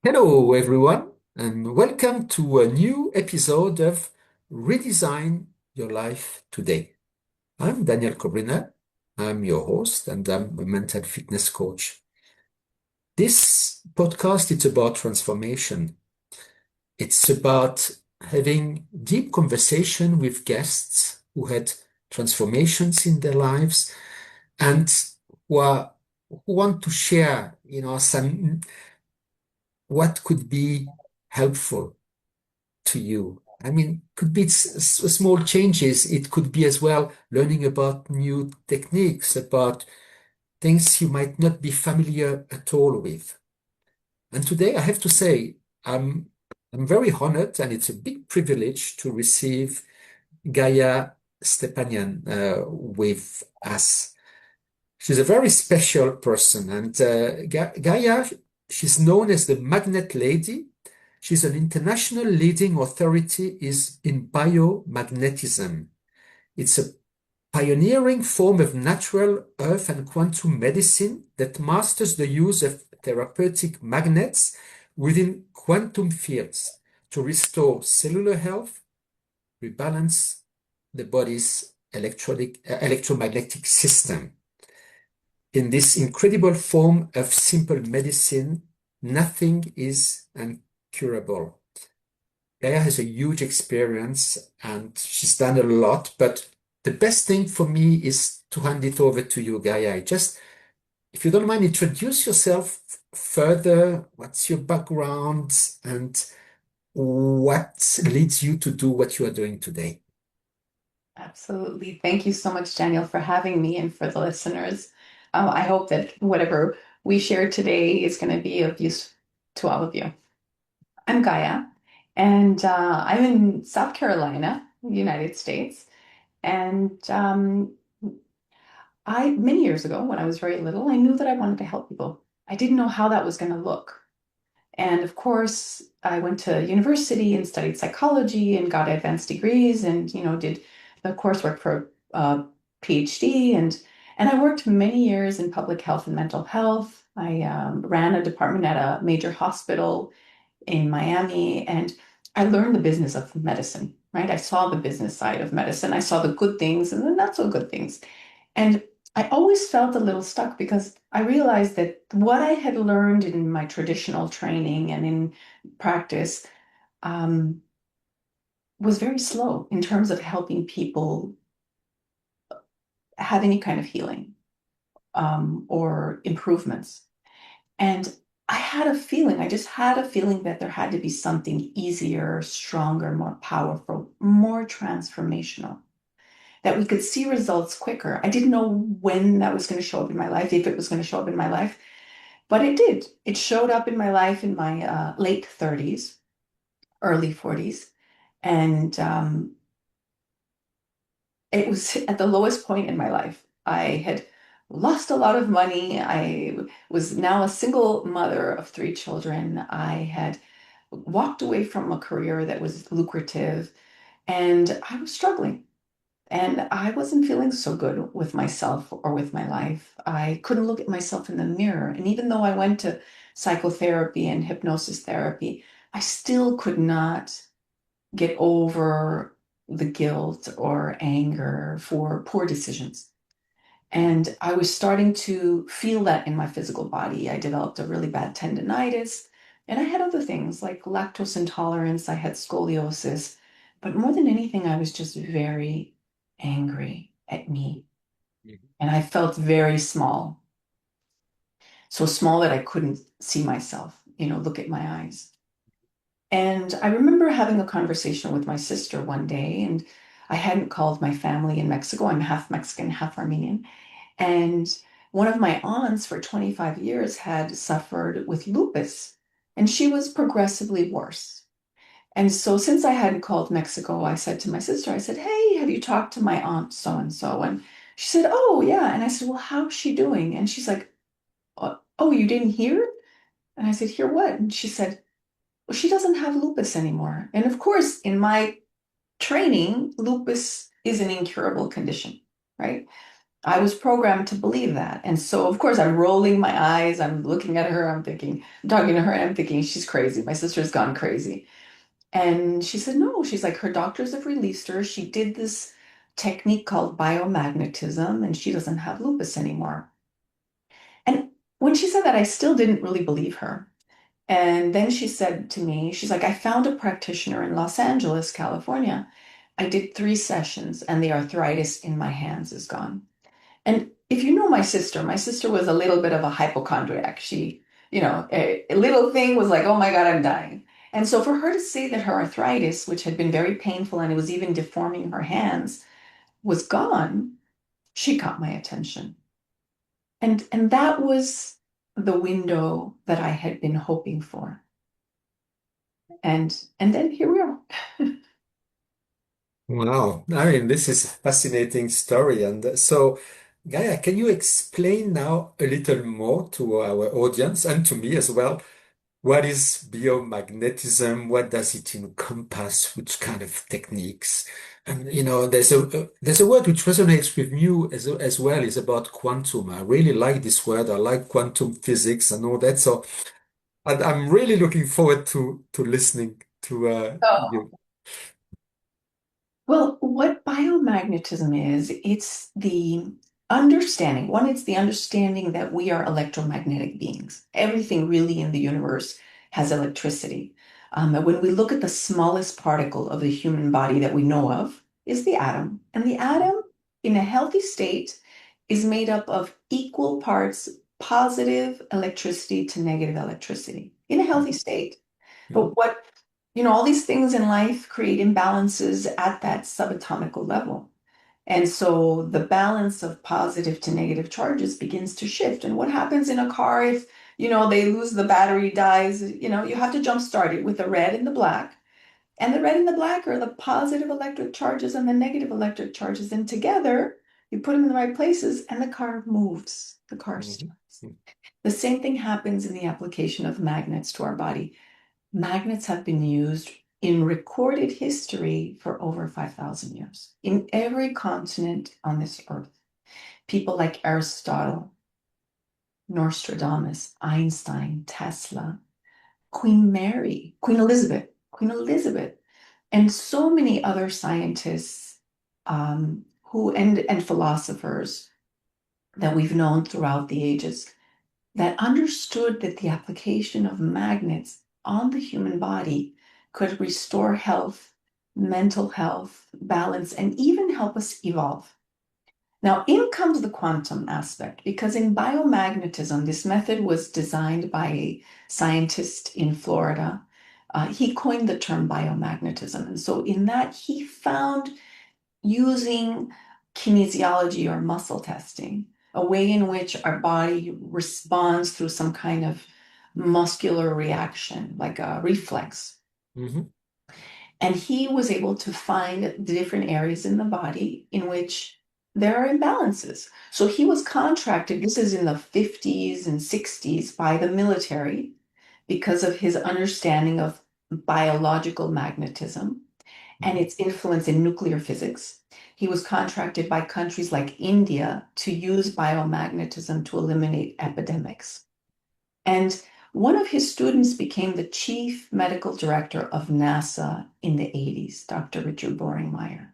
Hello, everyone, and welcome to a new episode of Redesign Your Life Today. I'm Daniel Kobryner. I'm your host, and I'm a mental fitness coach. This podcast is about transformation. It's about having deep conversation with guests who had transformations in their lives and who want to share, some what could be helpful to you. I mean, could be small changes. It could be as well learning about new techniques, about things you might not be familiar at all with. And today I have to say, I'm I'm very honored, and it's a big privilege to receive Gaya Stepanian with us. She's a very special person, and Gaya, she's known as the Magnet Lady. She's an international leading authority is in biomagnetism. It's a pioneering form of natural earth and quantum medicine that masters the use of therapeutic magnets within quantum fields to restore cellular health, rebalance the body's electromagnetic system. In this incredible form of simple medicine, nothing is incurable. Gaya has a huge experience and she's done a lot, but the best thing for me is to hand it over to you, Gaya. Just, if you don't mind, introduce yourself further. What's your background and what leads you to do what you are doing today? Absolutely. Thank you so much, Daniel, for having me and for the listeners. I hope that whatever we share today is going to be of use to all of you. I'm Gaia, and I'm in South Carolina, United States. And many years ago, when I was very little, I knew that I wanted to help people. I didn't know how that was going to look. And of course, I went to university and studied psychology and got advanced degrees and, did the coursework for PhD. And I worked many years in public health and mental health. I ran a department at a major hospital in Miami, and I learned the business of medicine, right? I saw the business side of medicine. I saw the good things and the not so good things. And I always felt a little stuck because I realized that what I had learned in my traditional training and in practice um, was very slow in terms of helping people have any kind of healing or improvements. And I had a feeling, I just had a feeling that there had to be something easier, stronger, more powerful, more transformational, that we could see results quicker. I didn't know when that was going to show up in my life, if it was going to show up in my life, but it did. It showed up in my life in my late 30s, early 40s. And it was at the lowest point in my life. I had lost a lot of money. I was now a single mother of three children. I had walked away from a career that was lucrative, and I was struggling. And I wasn't feeling so good with myself or with my life. I couldn't look at myself in the mirror. And even though I went to psychotherapy and hypnosis therapy, I still could not get over the guilt or anger for poor decisions. And I was starting to feel that in my physical body. I developed a really bad tendonitis, and I had other things like lactose intolerance, I had scoliosis. But more than anything, I was just very angry at me. Mhm. And I felt very small, so small that I couldn't see myself, look at my eyes. And I remember having a conversation with my sister one day, and I hadn't called my family in Mexico. I'm half Mexican, half Armenian. And one of my aunts for 25 years had suffered with lupus, and she was progressively worse. And so, since I hadn't called Mexico, I said to my sister, I said, "Hey, have you talked to my aunt so and so?" And she said, "Oh, yeah." And I said, "Well, how's she doing?" And she's like, "Oh, you didn't hear?" And I said, "Hear what?" And she said, "Well, she doesn't have lupus anymore." And of course, in my training, lupus is an incurable condition, right? I was programmed to believe that. And so, of course, I'm rolling my eyes. I'm looking at her. I'm thinking, I'm talking to her, and I'm thinking, she's crazy. My sister's gone crazy. And she said, no, she's like, her doctors have released her. She did this technique called biomagnetism, and she doesn't have lupus anymore. And when she said that, I still didn't really believe her. And then she said to me, she's like, I found a practitioner in Los Angeles, California. I did 3 sessions, and the arthritis in my hands is gone. And if you know my sister was a little bit of a hypochondriac. She, a little thing was like, oh my God, I'm dying. And so for her to say that her arthritis, which had been very painful and it was even deforming her hands, was gone, she caught my attention. And that was the window that I had been hoping for. And then here we are. Wow. I mean, this is a fascinating story. And so, Gaia, can you explain now a little more to our audience and to me as well? What is biomagnetism? What does it encompass? Which kind of techniques? And there's a word which resonates with me as well is about quantum. I really like this word. I like quantum physics and all that. So I'm really looking forward to listening to Oh. you. Well, what biomagnetism is, it's the understanding. One, it's the understanding that we are electromagnetic beings. Everything really in the universe has electricity. And when we look at the smallest particle of the human body that we know of, is the atom. And the atom, in a healthy state, is made up of equal parts positive electricity to negative electricity in a healthy state. Mhm, But all these things in life create imbalances at that subatomic level. And so the balance of positive to negative charges begins to shift. And what happens in a car if, they lose the battery, dies, you have to jump start it with the red and the black. And the red and the black are the positive electric charges and the negative electric charges. And together, you put them in the right places and the car moves. The car mhm, starts. The same thing happens in the application of magnets to our body. Magnets have been used in recorded history for over 5,000 years in every continent on this earth. People like Aristotle, Nostradamus, Einstein, Tesla, Queen Mary, Queen Elizabeth, and so many other scientists who and philosophers that we've known throughout the ages that understood that the application of magnets on the human body could restore health, mental health, balance, and even help us evolve. Now, in comes the quantum aspect, because in biomagnetism, this method was designed by a scientist in Florida. He coined the term biomagnetism. And so, in that, he found using kinesiology or muscle testing, a way in which our body responds through some kind of muscular reaction, like a reflex. mhm, And he was able to find the different areas in the body in which there are imbalances. So he was contracted, this is in the 50s and 60s, by the military because of his understanding of biological magnetism and mhm, its influence in nuclear physics. He was contracted by countries like India to use biomagnetism to eliminate epidemics. And one of his students became the chief medical director of NASA in the 80s, Dr. Richard Boringmeyer.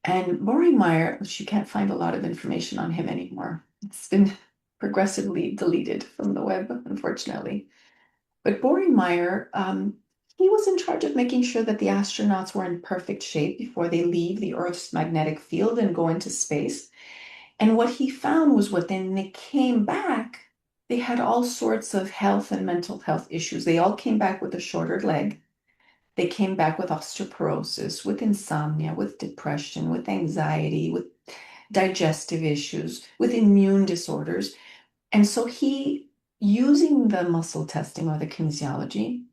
And Boringmeyer, which you can't find a lot of information on him anymore, it's been progressively deleted from the web, unfortunately. But Boringmeyer, he was in charge of making sure that the astronauts were in perfect shape before they leave the Earth's magnetic field and go into space. And what he found was when they came back, they had all sorts of health and mental health issues. They all came back with a shorter leg. They came back with osteoporosis, with insomnia, with depression, with anxiety, with digestive issues, with immune disorders. And so he, using the muscle testing or the kinesiology,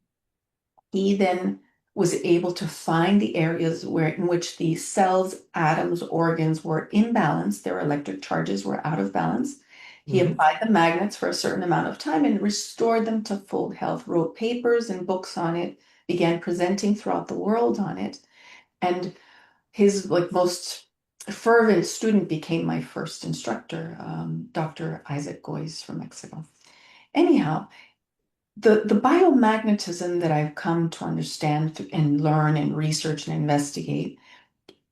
he then was able to find the areas in which the cells, atoms, organs were imbalanced, their electric charges were out of balance. He mhm. applied the magnets for a certain amount of time and restored them to full health, wrote papers and books on it, began presenting throughout the world on it. And his most fervent student became my first instructor, Dr. Isaac Goyes from Mexico. Anyhow, the biomagnetism that I've come to understand and learn and research and investigate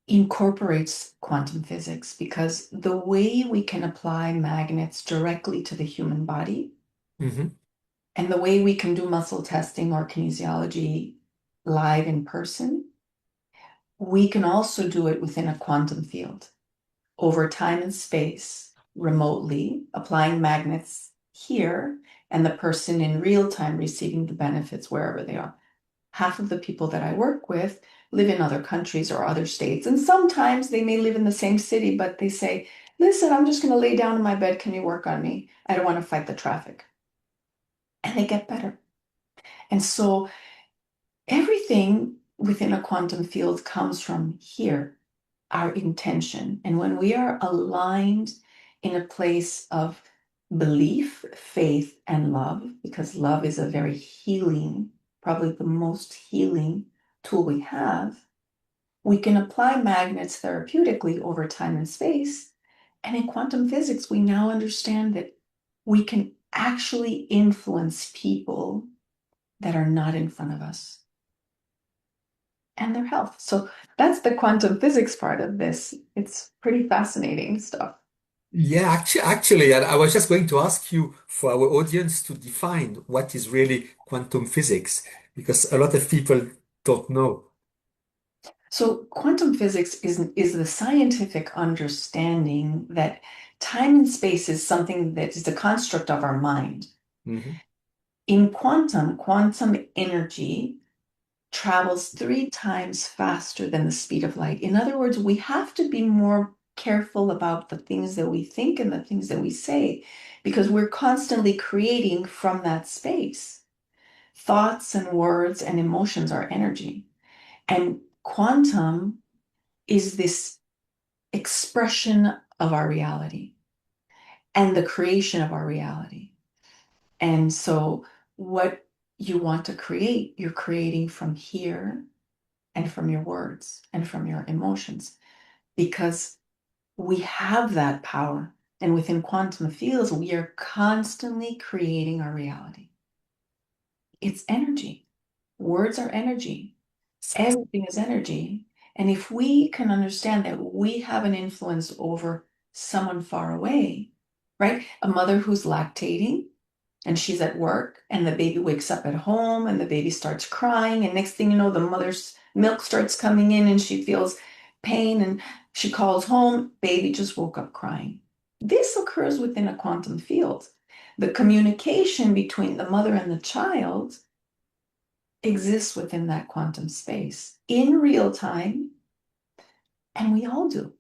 incorporates quantum physics, because the way we can apply magnets directly to the human body Hmm. and the way we can do muscle testing or kinesiology live in person, we can also do it within a quantum field over time and space remotely, applying magnets here, and the person in real time receiving the benefits wherever they are. Half of the people that I work with live in other countries or other states, and sometimes they may live in the same city, but they say, listen, I'm just going to lay down in my bed. Can you work on me? I don't want to fight the traffic. And they get better. And so everything within a quantum field comes from here, our intention. And when we are aligned in a place of belief, faith, and love, because love is a very healing, probably the most healing tool we have, we can apply magnets therapeutically over time and space. And in quantum physics, we now understand that we can actually influence people that are not in front of us and their health. So that's the quantum physics part of this. It's pretty fascinating stuff. Yeah, actually, and I was just going to ask you for our audience to define what is really quantum physics, because a lot of people don't know. So quantum physics is the scientific understanding that time and space is something that is a construct of our mind. Hmm. In quantum energy travels 3 times faster than the speed of light. In other words, we have to be more careful about the things that we think and the things that we say, because we're constantly creating from that space. Thoughts and words and emotions are energy. And quantum is this expression of our reality and the creation of our reality. And so, what you want to create, you're creating from here and from your words and from your emotions, because we have that power. And within quantum fields, we are constantly creating our reality. It's energy. Words are energy. Everything is energy. And if we can understand that we have an influence over someone far away, right? A mother who's lactating and she's at work and the baby wakes up at home and the baby starts crying. And next thing you know, the mother's milk starts coming in and she feels pain and she calls home, baby just woke up crying. This occurs within a quantum field. The communication between the mother and the child exists within that quantum space in real time, and we all do.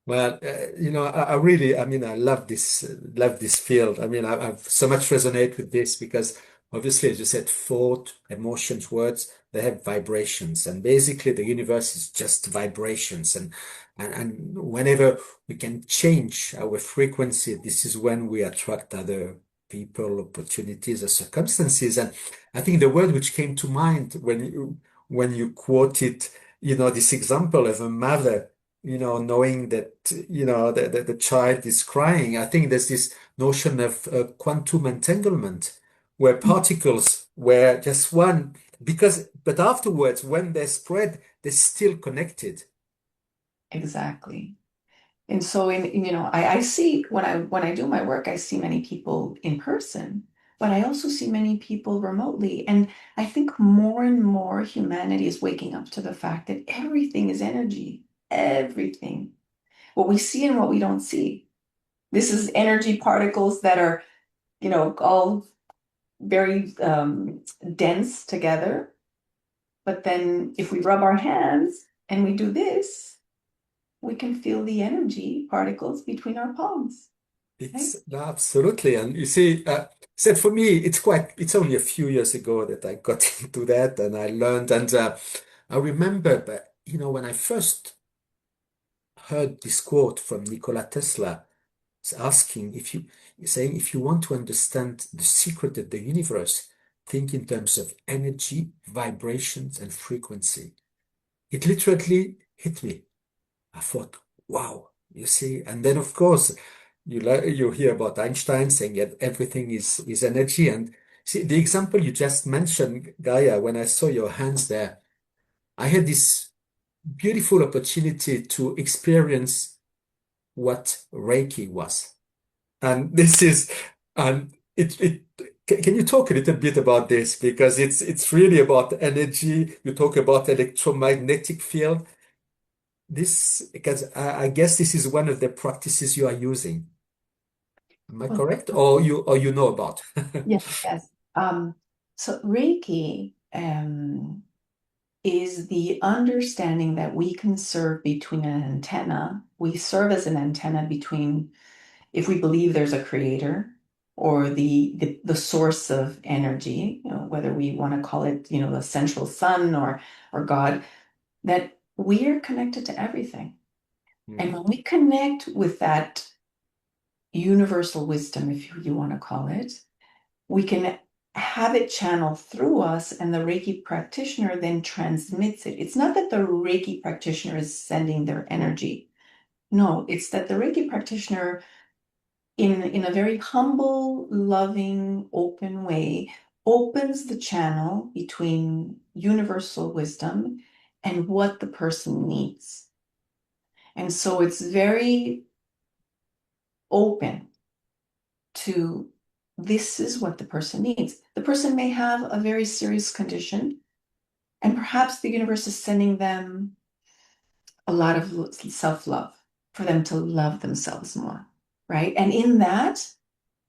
Well, I really, I mean, I love this field. I mean, I've so much resonate with this because obviously, as you said, thought, emotions, words, they have vibrations, and basically, the universe is just vibrations. And whenever we can change our frequency, this is when we attract other people, opportunities, or circumstances. And I think the word which came to mind when you quoted, this example of a mother knowing that, the child is crying. I think there's this notion of quantum entanglement where particles were just one, but afterwards, when they spread, they're still connected. Exactly. And so I see when I do my work, I see many people in person, but I also see many people remotely. And I think more and more humanity is waking up to the fact that everything is energy. Everything. What we see and what we don't see. This is energy particles that are, all very dense together. But then if we rub our hands and we do this, we can feel the energy particles between our palms, right? It's no, absolutely. And you see, said for me, it's only a few years ago that I got into that and I learned. And I remember, but, when I first heard this quote from Nikola Tesla, asking saying if you want to understand the secret of the universe, think in terms of energy, vibrations, and frequency. It literally hit me. I thought, wow, you see. And then, of course, you hear about Einstein saying that everything is energy. And see, the example you just mentioned, Gaia, when I saw your hands there, I had this beautiful opportunity to experience what Reiki was. And this is, and can you talk a little bit about this? Because it's really about energy. You talk about electromagnetic field. This, because I guess this is one of the practices you are using. Am I Well, correct? Or you know about? yes, yes. So Reiki is the understanding that we can serve between an antenna. We serve as an antenna between, if we believe there's a creator or the source of energy, whether we want to call it, the central sun or God, that we are connected to everything. And Mhm. when we connect with that universal wisdom, if you want to call it, we can have it channel through us, and the Reiki practitioner then transmits it. It's not that the Reiki practitioner is sending their energy. No, it's that the Reiki practitioner, in a very humble, loving, open way, opens the channel between universal wisdom and what the person needs. And so it's very open to this is what the person needs. The person may have a very serious condition, and perhaps the universe is sending them a lot of self-love for them to love themselves more, right? And in that,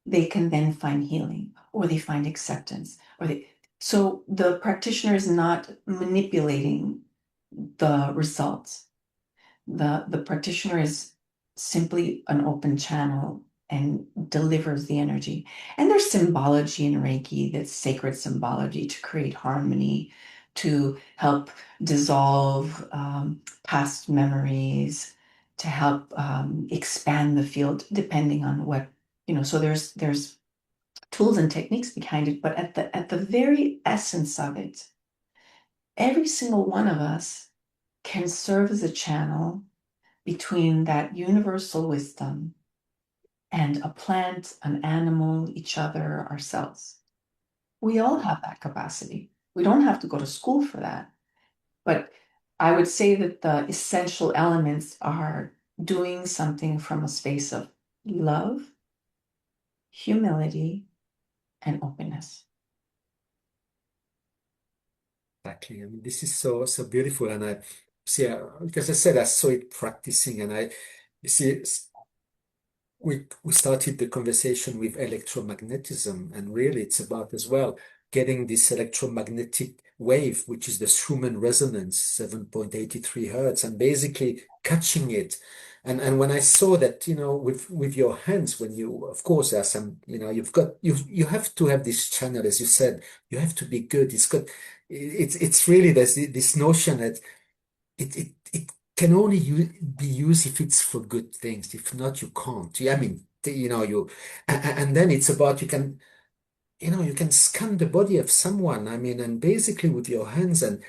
they can then find healing or they find acceptance so the practitioner is not manipulating the results. The practitioner is simply an open channel and delivers the energy. And there's symbology in Reiki, that's sacred symbology to create harmony, to help dissolve past memories, to help expand the field, depending on what, so there's tools and techniques behind it, but at the very essence of it, every single one of us can serve as a channel between that universal wisdom and a plant, an animal, each other, ourselves. We all have that capacity. We don't have to go to school for that. But I would say that the essential elements are doing something from a space of love, humility, and openness. Exactly. I mean, this is so beautiful, and I see. Because I said I saw it practicing, and I you see. We started the conversation with electromagnetism, and really it's about as well getting this electromagnetic wave, which is the Schumann resonance, 7.83 hertz, and basically catching it. And when I saw that, with your hands, when you, of course, there are some, you have to have this channel, as you said, you have to be good. It's really this notion that it can only be used if it's for good things. If not, you can't. I mean, and then it's about you can scan the body of someone. I mean, and basically with your hands and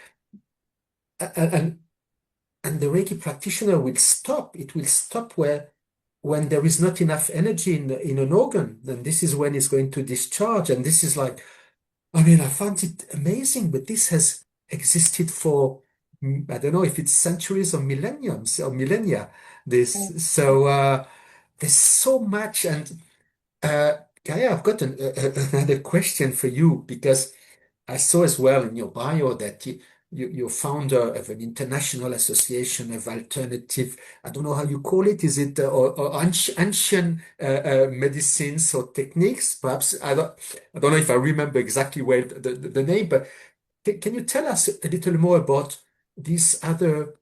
and the Reiki practitioner will stop. It will stop when there is not enough energy in an organ. Then this is when it's going to discharge. And this is like, I mean, I found it amazing, but this has existed for, I don't know if it's centuries or millenniums or millennia. There's so much. And Gaia, I've got another question for you because I saw as well in your bio that you're founder of an international association of alternative, I don't know how you call it, is it or ancient medicines or techniques? Perhaps I don't know if I remember exactly well the name, but can you tell us a little more about these other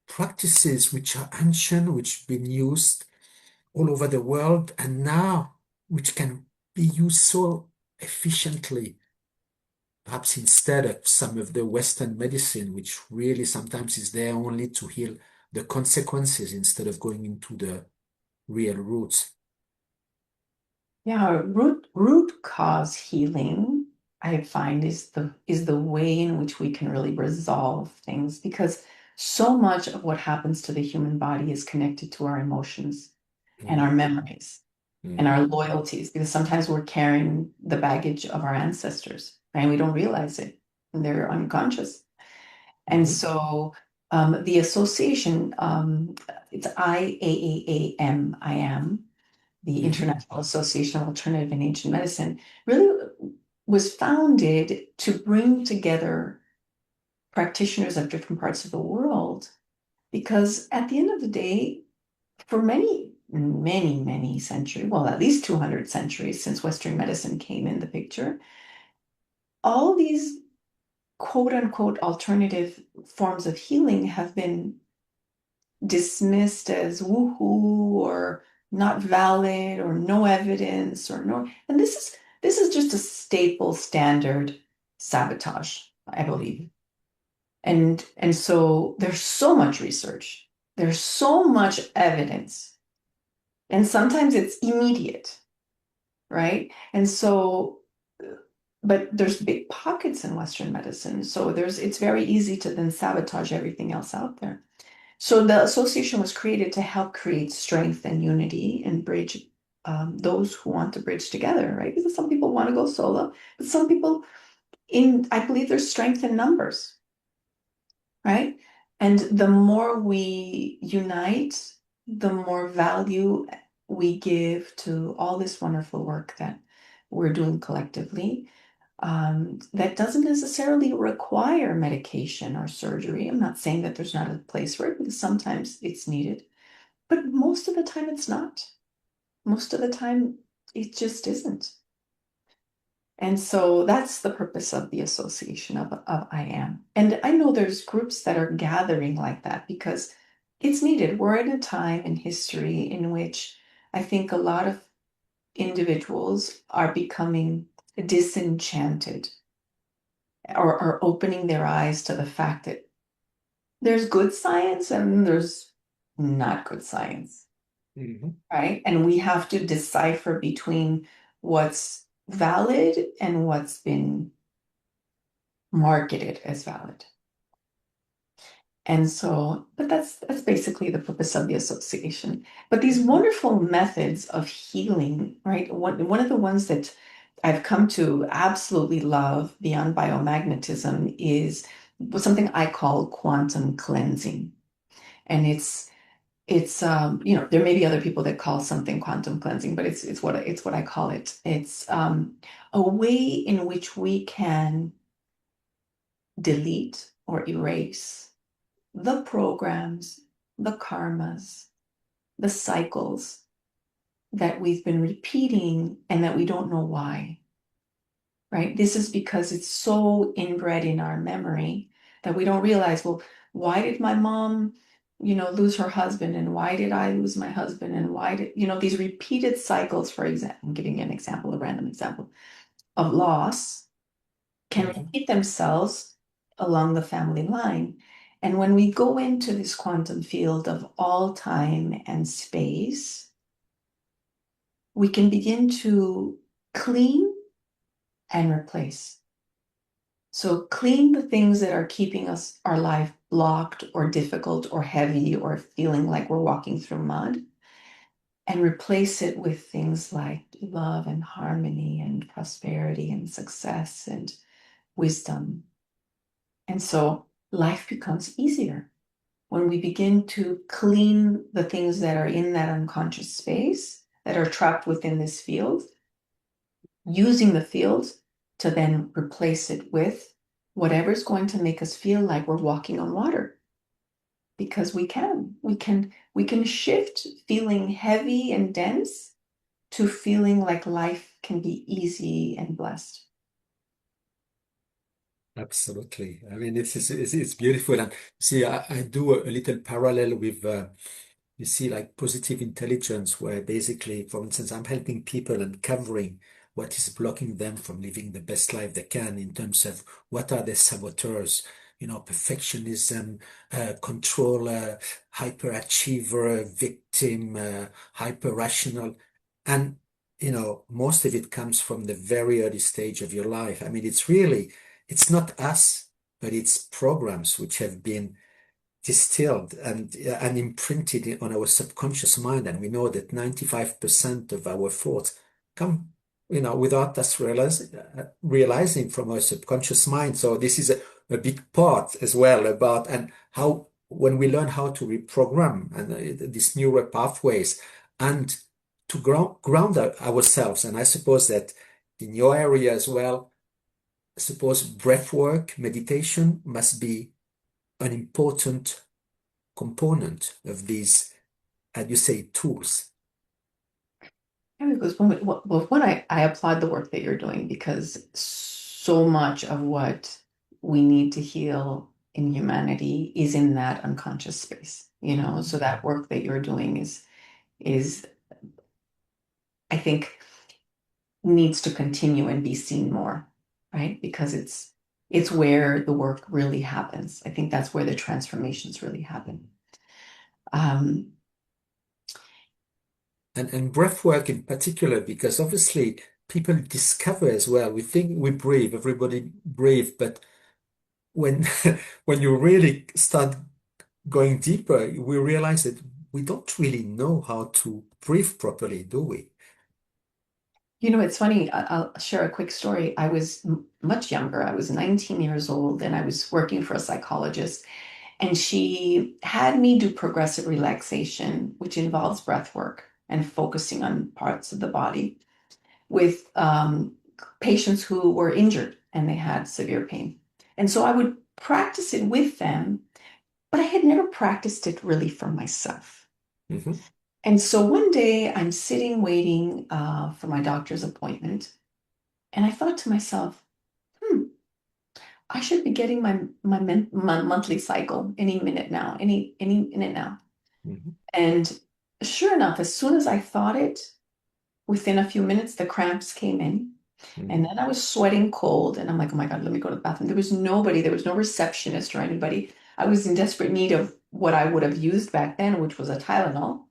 practices which are ancient, which have been used all over the world, and now which can be used so efficiently? Perhaps instead of some of the Western medicine, which really sometimes is there only to heal the consequences instead of going into the real roots. Yeah, root cause healing, I find, is the way in which we can really resolve things, because So much of what happens to the human body is connected to our emotions and our Mhm. memories and Mhm. our loyalties, because sometimes we're carrying the baggage of our ancestors and we don't realize it. And they're unconscious. And Mhm. so the association, it's IAAAM, I am, the Mhm. International Association of Alternative and Ancient Medicine, really was founded to bring together practitioners of different parts of the world. Because at the end of the day, for many centuries, well, at least 200 centuries since Western medicine came in the picture, all these quote unquote alternative forms of healing have been dismissed as woohoo or not valid or no evidence or no. And this is just a staple standard sabotage, I believe. Mhm. And so there's so much research, there's so much evidence, and sometimes it's immediate, right? And so, but there's big pockets in Western medicine, so it's very easy to then sabotage everything else out there. So the association was created to help create strength and unity and bridge those who want to bridge together, right? Because some people want to go solo, but some people I believe there's strength in numbers, right? And the more we unite, the more value we give to all this wonderful work that we're doing collectively. That doesn't necessarily require medication or surgery. I'm not saying that there's not a place for it because sometimes it's needed, but most of the time it's not. Most of the time it just isn't. And so that's the purpose of the association of I am. And I know there's groups that are gathering like that because it's needed. We're in a time in history in which I think a lot of individuals are becoming disenchanted or are opening their eyes to the fact that there's good science and there's not good science, Mhm. right? And we have to decipher between what's valid and what's been marketed as valid. And so, but that's basically the purpose of the association. But these wonderful methods of healing, right? One of the ones that I've come to absolutely love beyond biomagnetism is something I call quantum cleansing. And there may be other people that call something quantum cleansing, but it's what I call it. It's a way in which we can delete or erase the programs, the karmas, the cycles that we've been repeating and that we don't know why, right? This is because it's so inbred in our memory that we don't realize, well, why did my mom, lose her husband? And why did I lose my husband? And why did, these repeated cycles, for example, I'm giving you an example, a random example of loss can Mhm. repeat themselves along the family line. And when we go into this quantum field of all time and space, we can begin to clean and replace. So clean the things that are keeping our life blocked or difficult or heavy or feeling like we're walking through mud, and replace it with things like love and harmony and prosperity and success and wisdom. And so life becomes easier when we begin to clean the things that are in that unconscious space that are trapped within this field, using the field to then replace it with whatever's going to make us feel like we're walking on water. Because we can shift feeling heavy and dense to feeling like life can be easy and blessed. Absolutely. I mean, it's beautiful. And see, I do a little parallel with, you see, like positive intelligence, where basically, for instance, I'm helping people uncovering what is blocking them from living the best life they can in terms of what are their saboteurs, perfectionism, controller, hyperachiever, victim, hyper rational. And, most of it comes from the very early stage of your life. I mean, it's not us, but it's programs which have been distilled and imprinted on our subconscious mind. And we know that 95% of our thoughts come, without us realizing from our subconscious mind. So this is a big part as well about and how when we learn how to reprogram and these neural pathways and to ground ourselves. And I suppose that in your area as well, I suppose breath work, meditation must be an important component of these, as you say, tools. Yeah, because when I applaud the work that you're doing because so much of what we need to heal in humanity is in that unconscious space, you know. So that work that you're doing is I think needs to continue and be seen more, right? Because it's where the work really happens. I think that's where the transformations really happen. Um, And breath work in particular, because obviously people discover as well. We think we breathe, everybody breathe, but when when you really start going deeper, we realize that we don't really know how to breathe properly, do we? You know, it's funny. I'll share a quick story. I was much younger. I was 19 years old, and I was working for a psychologist, and she had me do progressive relaxation, which involves breath work and focusing on parts of the body with patients who were injured and they had severe pain. And so I would practice it with them, but I had never practiced it really for myself. Hmm. And so one day I'm sitting waiting for my doctor's appointment, and I thought to myself, hmm, I should be getting my monthly cycle any minute now, any minute now. Hmm. And sure enough, as soon as I thought it, within a few minutes, the cramps came in. And Hmm. then I was sweating cold, and I'm like, oh my God, let me go to the bathroom. There was nobody, there was no receptionist or anybody. I was in desperate need of what I would have used back then, which was a Tylenol.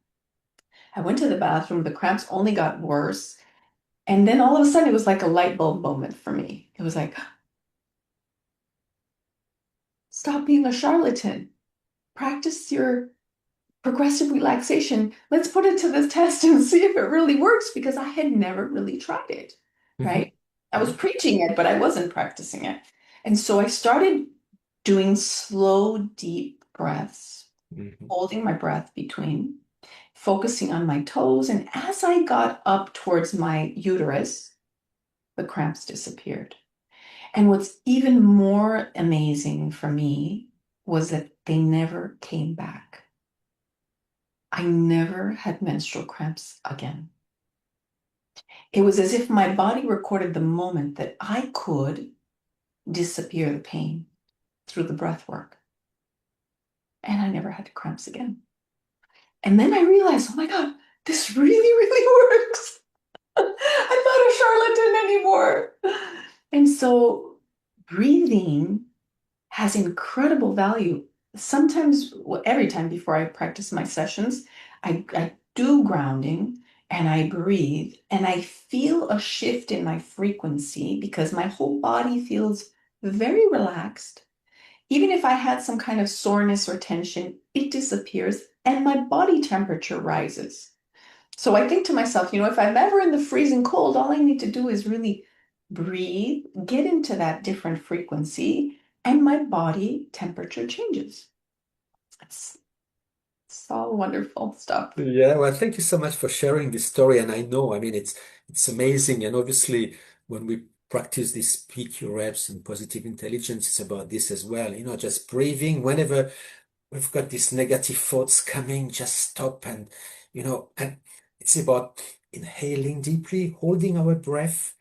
I went to the bathroom, the cramps only got worse. And then all of a sudden, it was like a light bulb moment for me. It was like, stop being a charlatan. Practice your progressive relaxation. Let's put it to the test and see if it really works because I had never really tried it, Hmm. right? I was Yeah. preaching it, but I wasn't practicing it. And so I started doing slow, deep breaths, Hmm. holding my breath between, focusing on my toes. And as I got up towards my uterus, the cramps disappeared. And what's even more amazing for me was that they never came back. I never had menstrual cramps again. It was as if my body recorded the moment that I could disappear the pain through the breath work. And I never had cramps again. And then I realized, oh my God, this really, really works. I'm not a charlatan anymore. And so breathing has incredible value. Sometimes, well, every time before I practice my sessions, I do grounding and I breathe and I feel a shift in my frequency because my whole body feels very relaxed. Even if I had some kind of soreness or tension, it disappears and my body temperature rises. So I think to myself, you know, if I'm ever in the freezing cold, all I need to do is really breathe, get into that different frequency, and my body temperature changes. It's, it's all wonderful stuff. Yeah, well, thank you so much for sharing this story. And I know, I mean, it's amazing. And obviously, when we practice this PQ reps and positive intelligence, it's about this as well. Just breathing whenever we've got these negative thoughts coming, just stop and it's about inhaling deeply, holding our breath.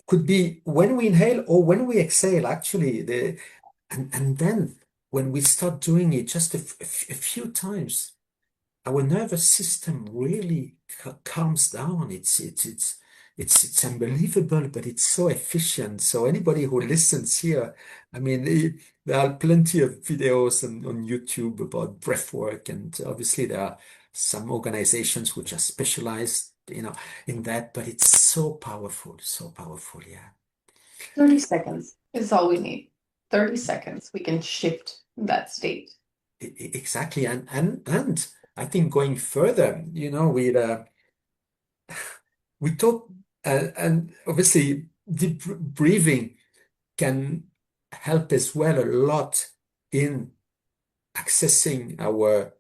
Could be when we inhale or when we exhale, actually. And then when we start doing it just a few times our nervous system really calms down. It's unbelievable, but it's so efficient. So anybody who listens here, I mean, there are plenty of videos on YouTube about breath work, and obviously there are some organizations which are specialized, in that. But it's so powerful, so powerful. Yeah. 30 seconds is all we need. 30 seconds, we can shift that state. Exactly. And I think going further, we talk, and obviously deep breathing can help as well a lot in accessing our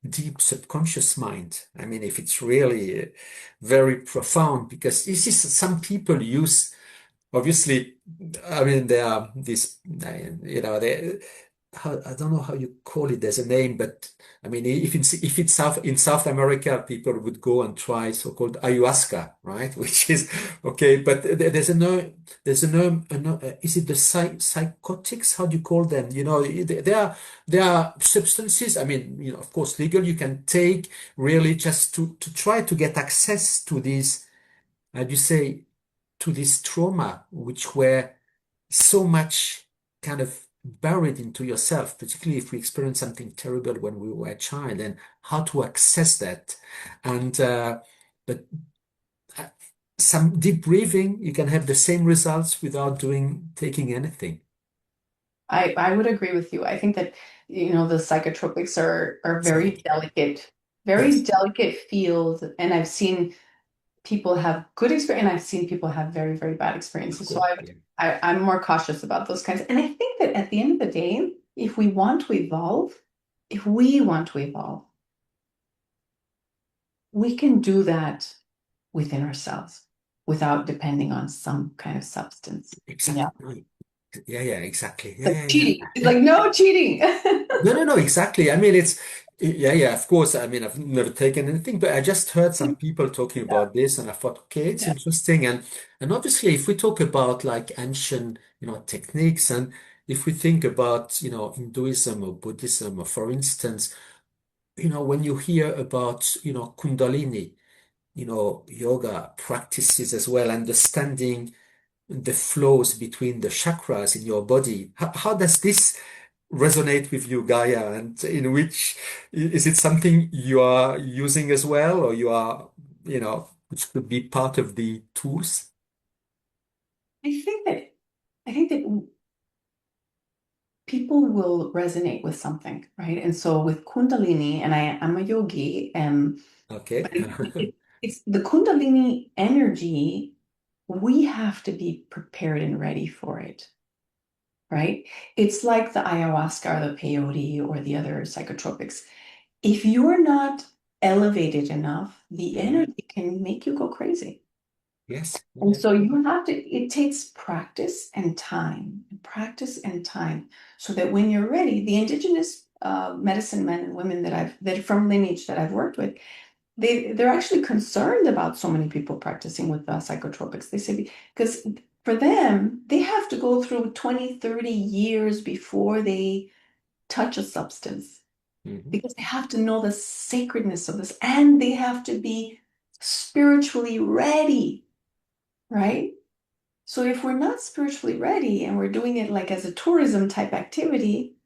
deep subconscious mind. I mean, if it's really very profound, because this is some people use, obviously, I mean, there are this, they, how, I don't know how you call it. There's a name, but I mean, if it's South America, people would go and try so-called ayahuasca, right? Which is okay, but is it the psychotics? How do you call them? There are substances. I mean, of course, legal. You can take really just to try to get access to these, how do you say, to this trauma, which were so much kind of buried into yourself, particularly if we experience something terrible when we were a child, and how to access that. And but uh, some deep breathing, you can have the same results without taking anything. I would agree with you. I think that, the psychotropics are Exactly. very Yes. delicate field, and I've seen people have good experience, and I've seen people have very, very bad Of experiences. So course. Yeah. I'm more cautious about those kinds. And I think that at the end of the day, if we want to evolve, if we want to evolve, we can do that within ourselves without depending on some kind of substance. Yeah. Exactly. Right. Yeah, exactly. Like Yeah. cheating. It's like no cheating. No, exactly. I mean, yeah, of course. I mean, I've never taken anything, but I just heard some people talking Yeah. about this, and I thought, okay, it's Yeah. interesting. And obviously, if we talk about like ancient, techniques, and if we think about, Hinduism or Buddhism, or for instance, when you hear about, Kundalini, yoga practices as well, understanding the flows between the chakras in your body. How does this resonate with you, Gaia? And in which is it something you are using as well, or which could be part of the tools? I think that I think that people will resonate with something, right? And so with Kundalini, and I'm a yogi, Okay. but it's the Kundalini energy, we have to be prepared and ready for it, right? It's like the ayahuasca or the peyote or the other psychotropics. If you're not elevated enough, the Mhm. energy can make you go crazy. Yes. And Yeah. so you have to, it takes practice and time, so that when you're ready, the indigenous medicine men and women that from lineage that I've worked with, they're actually concerned about so many people practicing with psychotropics. They say because for them, they have to go through 20, 30 years before they touch a substance, Mhm. because they have to know the sacredness of this, and they have to be spiritually ready, right? So if we're not spiritually ready and we're doing it like as a tourism type activity,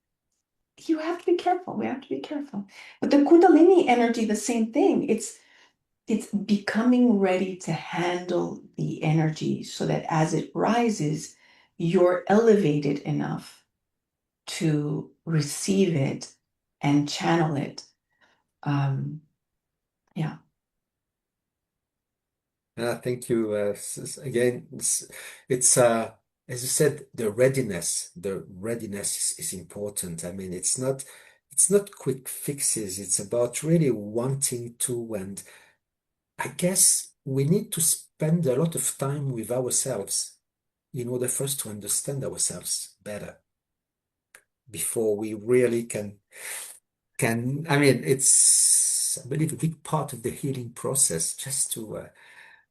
you have to be careful. We have to be careful. But the Kundalini energy, the same thing. It's becoming ready to handle the energy so that as it rises, you're elevated enough to receive it and channel it. Um, yeah. Thank you. Again, it's as you said, the readiness is important. I mean, it's not quick fixes. It's about really wanting to, and I guess we need to spend a lot of time with ourselves in order for us to understand ourselves better before we really I mean, it's, I believe, a big part of the healing process, just to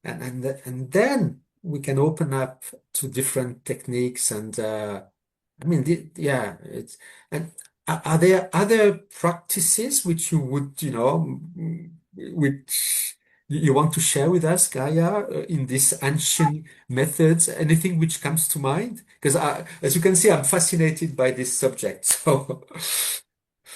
and then we can open up to different techniques. And I mean, yeah, it's, and are there other practices which you would, which you want to share with us, Gaia, in these ancient methods? Anything which comes to mind? Because as you can see, I'm fascinated by this subject. So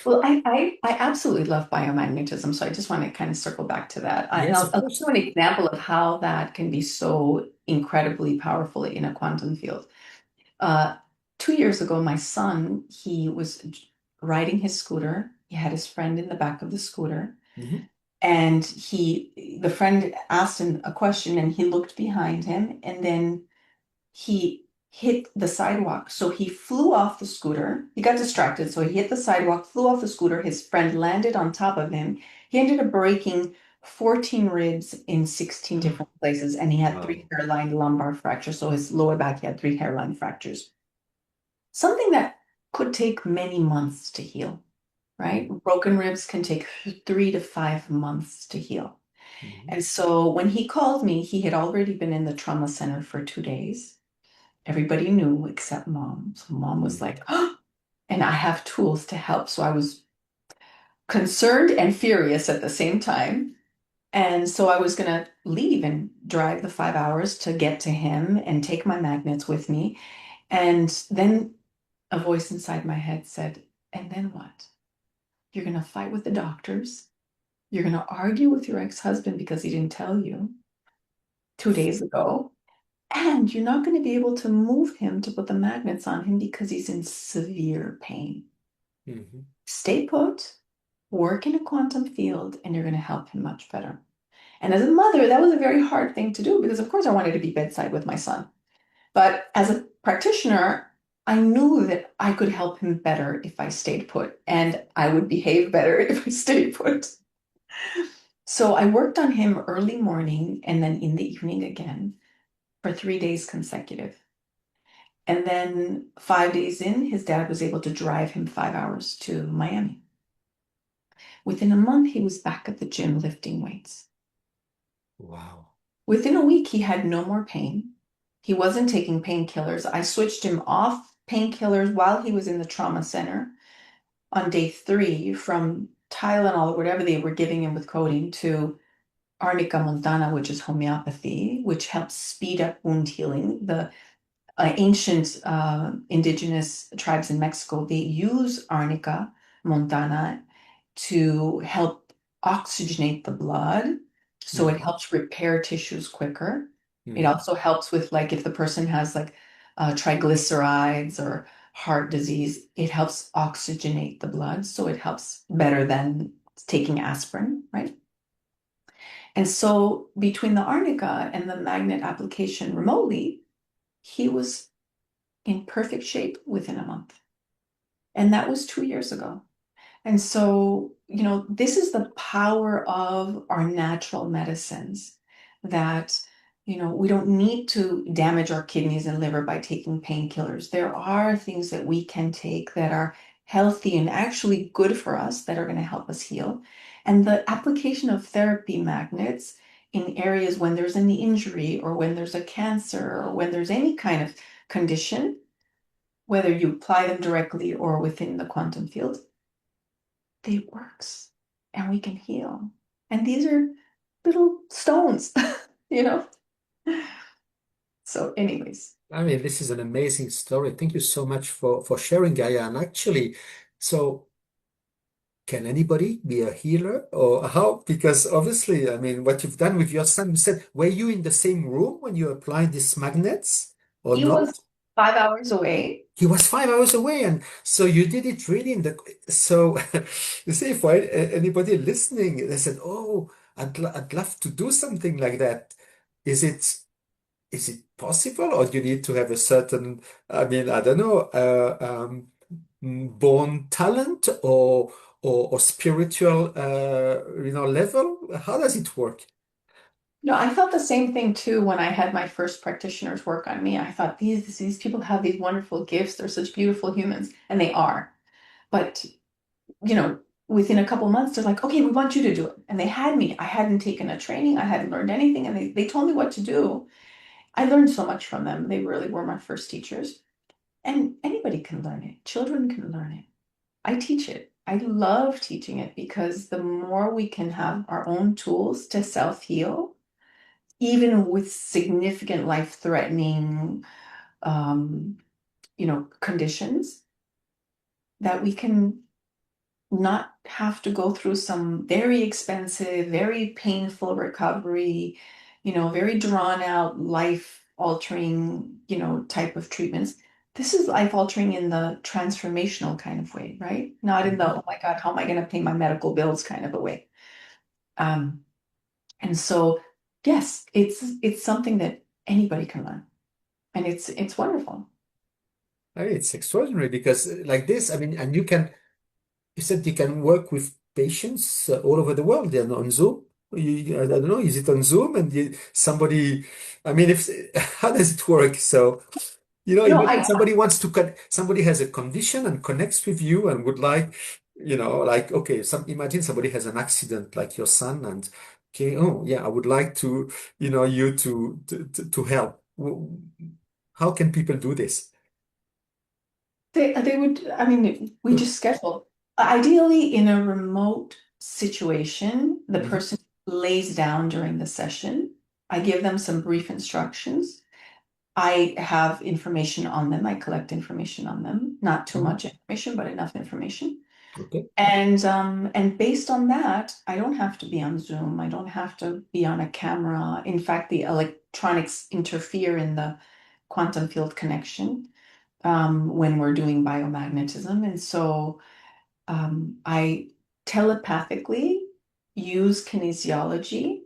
Well, I absolutely love biomagnetism, so I just want to kind of circle back to that. And yes, of I'll give you course. an example of how that can be so incredibly powerful in a quantum field. Uh, 2 years ago, my son, he was riding his scooter. He had his friend in the back of the scooter. Mhm. And the friend asked him a question and he looked behind him and then he hit the sidewalk. So he flew off the scooter. He got distracted. So he hit the sidewalk, flew off the scooter. His friend landed on top of him. He ended up breaking 14 ribs in 16 different places. And he had three Wow. hairline lumbar fractures. So his lower back, he had three hairline fractures. Something that could take many months to heal, right? Broken ribs can take 3 to 5 months to heal. Mhm. And so when he called me, he had already been in the trauma center for 2 days. Everybody knew except mom. So mom was like, Mhm. oh, and I have tools to help. So I was concerned and furious at the same time. And so I was going to leave and drive the 5 hours to get to him and take my magnets with me. And then a voice inside my head said, and then what? You're going to fight with the doctors. You're going to argue with your ex-husband because he didn't tell you 2 days ago. And you're not going to be able to move him to put the magnets on him because he's in severe pain. Mhm. Stay put, work in a quantum field, and you're going to help him much better. And as a mother, that was a very hard thing to do because, of course, I wanted to be bedside with my son. But as a practitioner, I knew that I could help him better if I stayed put, and I would behave better if I stayed put. So I worked on him early morning and then in the evening again for 3 days consecutive. And then 5 days in, his dad was able to drive him 5 hours to Miami. Within a month, he was back at the gym lifting weights. Wow. Within a week, he had no more pain. He wasn't taking painkillers. I switched him off painkillers while he was in the trauma center on day 3 from Tylenol or whatever they were giving him with codeine to Arnica montana, which is homeopathy, which helps speed up wound healing. The ancient indigenous tribes in Mexico, they use Arnica montana to help oxygenate the blood. So it Mhm. helps repair tissues quicker. It Mhm. also helps with like if the person has like triglycerides or heart disease, it helps oxygenate the blood. So it helps better than taking aspirin, right? And so between the arnica and the magnet application remotely, he was in perfect shape within a month. And that was 2 years ago. And so, this is the power of our natural medicines that, we don't need to damage our kidneys and liver by taking painkillers. There are things that we can take that are healthy and actually good for us that are going to help us heal. And the application of therapy magnets in areas when there's an injury or when there's a cancer or when there's any kind of condition, whether you apply them directly or within the quantum field, they works and we can heal. And these are little stones, you know? So, anyways, I mean, this is an amazing story. Thank you so much for sharing, Gaia. And actually, so can anybody be a healer or how? Because obviously, I mean, what you've done with your son, you said, were you in the same room when you applied these magnets or he was not? 5 hours away. He was 5 hours away, and so you did it really in the. So you see, for anybody listening, they said, "Oh, I'd love to do something like that." Is it is it possible, or do you need to have a certain, I mean, I don't know, born talent or spiritual, level? How does it work? No, I felt the same thing too when I had my first practitioners work on me. I thought these people have these wonderful gifts. They're such beautiful humans, and they are. But, you know, within a couple months, they're like, okay, we want you to do it. And they had me. I hadn't taken a training, I hadn't learned anything, and they told me what to do. I learned so much from them. They really were my first teachers. And anybody can learn it. Children can learn it. I teach it. I love teaching it because the more we can have our own tools to self-heal, even with significant life-threatening, um, conditions, that we can not have to go through some very expensive, very painful recovery, very drawn out, life altering, type of treatments. this is life altering in the transformational kind of way, right? Not in the, Mhm. oh my God, how am I going to pay my medical bills kind of a way. Um, and so, yes, it's something that anybody can learn, and it's wonderful. I mean, it's extraordinary because like this, I mean, and you said you can work with patients all over the world. They're on Zoom. I don't know, is it on Zoom? And somebody, I mean, if how does it work? So, You know, imagine somebody wants to somebody has a condition and connects with you and would like, like, okay, imagine somebody has an accident like your son and, okay, oh yeah, I would like to, you to help. How can people do this? they would, I mean, we just schedule. Ideally, in a remote situation, the Mhm. person lays down during the session. I give them some brief instructions. I have information on them. I collect information on them. Not too Mhm. much information, but enough information. Okay. And based on that, I don't have to be on Zoom. I don't have to be on a camera. In fact, the electronics interfere in the quantum field connection when we're doing biomagnetism. And so I telepathically use kinesiology,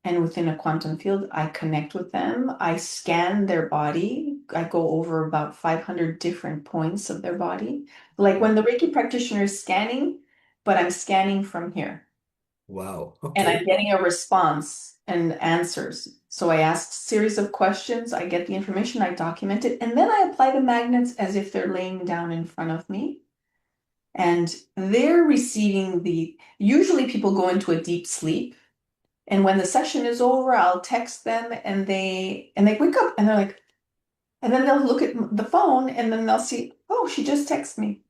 and within a quantum field, I connect with them. I scan their body. I go over about 500 different points of their body. Like when the Reiki practitioner is scanning, but I'm scanning from here Wow. and Okay. I'm getting a response and answers. So I ask a series of questions, I get the information, I document it, and then I apply the magnets as if they're laying down in front of me. And they're receiving usually people go into a deep sleep. And when the session is over, I'll text them and they wake up and they're like, and then they'll look at the phone and then they'll see, oh, she just texted me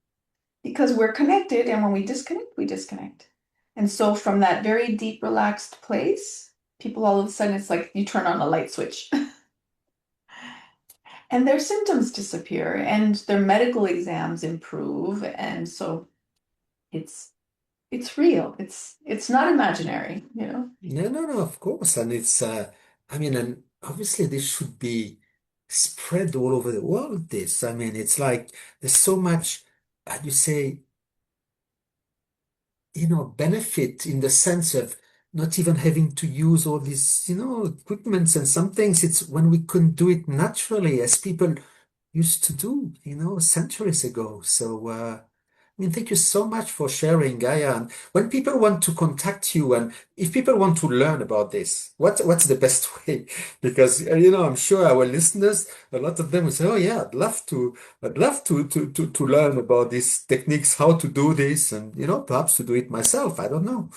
because we're connected. And when we disconnect, we disconnect. And so from that very deep, relaxed place, people all of a sudden, it's like you turn on a light switch and their symptoms disappear and their medical exams improve. And so it's, it's real. It's not imaginary, you know? No, no, no, of course. And I mean, and obviously this should be spread all over the world, this. I mean, it's like there's so much, how do you say, benefit in the sense of not even having to use all these, equipments and some things. It's when we couldn't do it naturally as people used to do, centuries ago. So, I mean, thank you so much for sharing, Gaia. And when people want to contact you, and if people want to learn about this, what's the best way? Because I'm sure our listeners, a lot of them will say, "Oh yeah, I'd love to learn about these techniques, how to do this, and perhaps to do it myself. I don't know."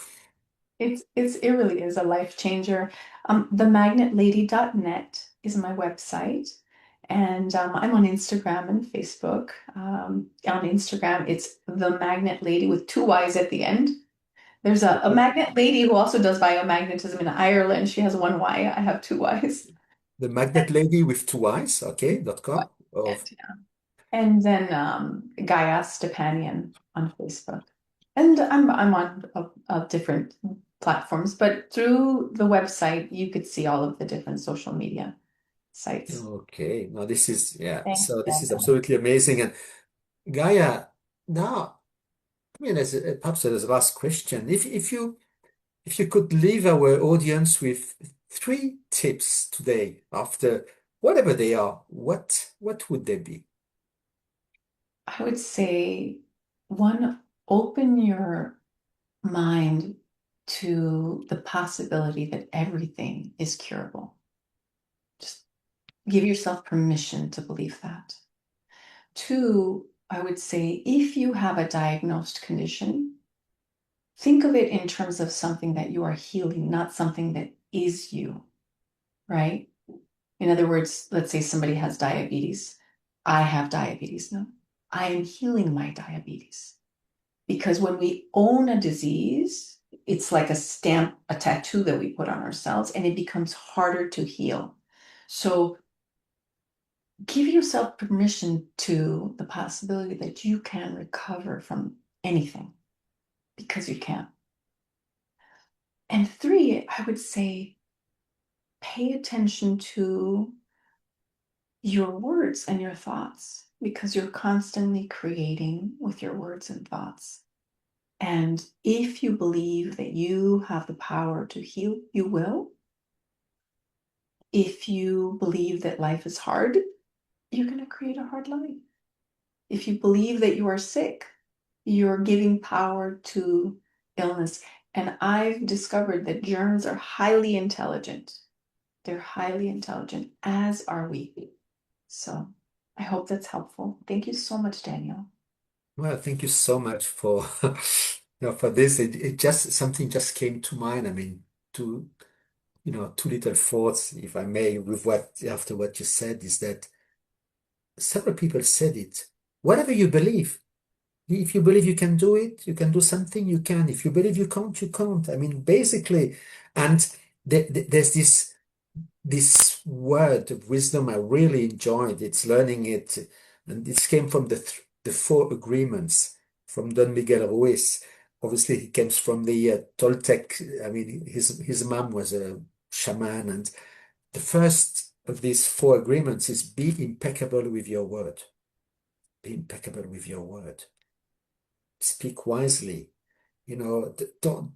It really is a life changer. Themagnetlady.net is my website. And I'm on Instagram and Facebook. On Instagram, it's the Magnet Lady with two Y's at the end. There's a Okay. magnet lady who also does biomagnetism in Ireland. She has one Y. I have two Y's. The Magnet Lady with two eyes, okay, .com. Of And then Gaya Stepanian on Facebook. And I'm on different platforms, but through the website, you could see all of the different social media sites. Okay. Now this is yeah. Thanks, So this is Daniel. absolutely amazing. And Gaia, now I mean, perhaps as a last question, if you could leave our audience with three tips today, after whatever they are, what would they be? I would say one, open your mind to the possibility that everything is curable. Just give yourself permission to believe that. Two, I would say if you have a diagnosed condition, think of it in terms of something that you are healing, not something that is you, right? In other words, let's say somebody has diabetes. I have diabetes. No, I am healing my diabetes. Because when we own a disease, it's like a stamp, a tattoo that we put on ourselves, and it becomes harder to heal. So give yourself permission to the possibility that you can recover from anything because you can. And three, I would say pay attention to your words and your thoughts, because you're constantly creating with your words and thoughts. And if you believe that you have the power to heal, you will. If you believe that life is hard, you're going to create a hard life. If you believe that you are sick, you're giving power to illness. And I've discovered that germs are highly intelligent. They're highly intelligent, as are we. So I hope that's helpful. Thank you so much, Daniel. Well, thank you so much for for this. It just something just came to mind. I mean, two two little thoughts, if I may, with what after what you said is that several people said it. Whatever you believe, if you believe you can do it, you can do something, you can. If you believe you can't, you can't. I mean, basically, and there's this word of wisdom I really enjoyed. It's learning it, and this came from the four agreements from Don Miguel Ruiz. Obviously, he comes from the Toltec. I mean, his mom was a shaman, and the first of these four agreements is be impeccable with your word. Be impeccable with your word. Speak wisely. Don't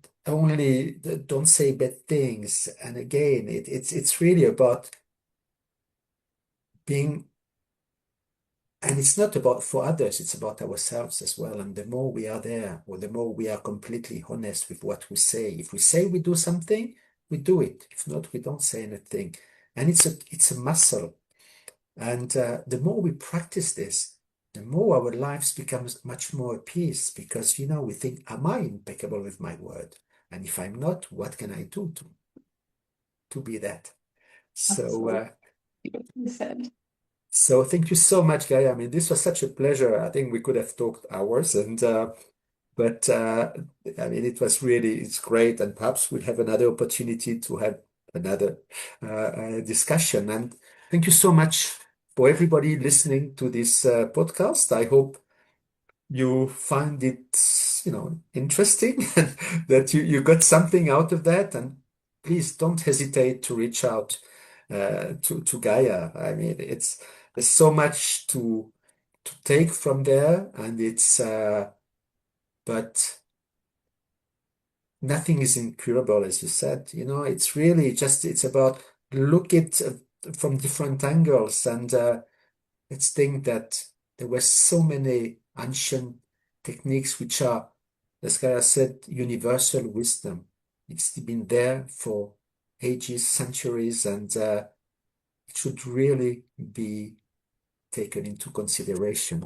say bad things. And again, it's really about being, and it's not about for others, it's about ourselves as well. And the more we are there, or the more we are completely honest with what we say. If we say we do something, we do it. If not, we don't say anything. And it's a muscle. And the more we practice this, the more our lives becomes much more at peace because, we think, am I impeccable with my word? And if I'm not, what can I do to be that? So, Absolutely. You said. so thank you so much, Gaya. I mean, this was such a pleasure. I think we could have talked hours, but I mean, it's great, and perhaps we'll have another opportunity to have another discussion. And thank you so much for everybody listening to this podcast. I hope you find it, interesting and that you got something out of that. And please don't hesitate to reach out to Gaia. I mean, there's so much to take from there, and but nothing is incurable, as you said. It's really just it's about look it from different angles, and let's think that there were so many ancient techniques which are, as Gaia said, universal wisdom. It's been there for ages, centuries, and it should really be taken into consideration.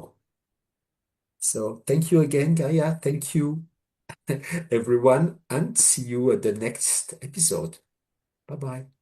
So thank you again, Gaia. Thank you, everyone, and see you at the next episode. Bye bye.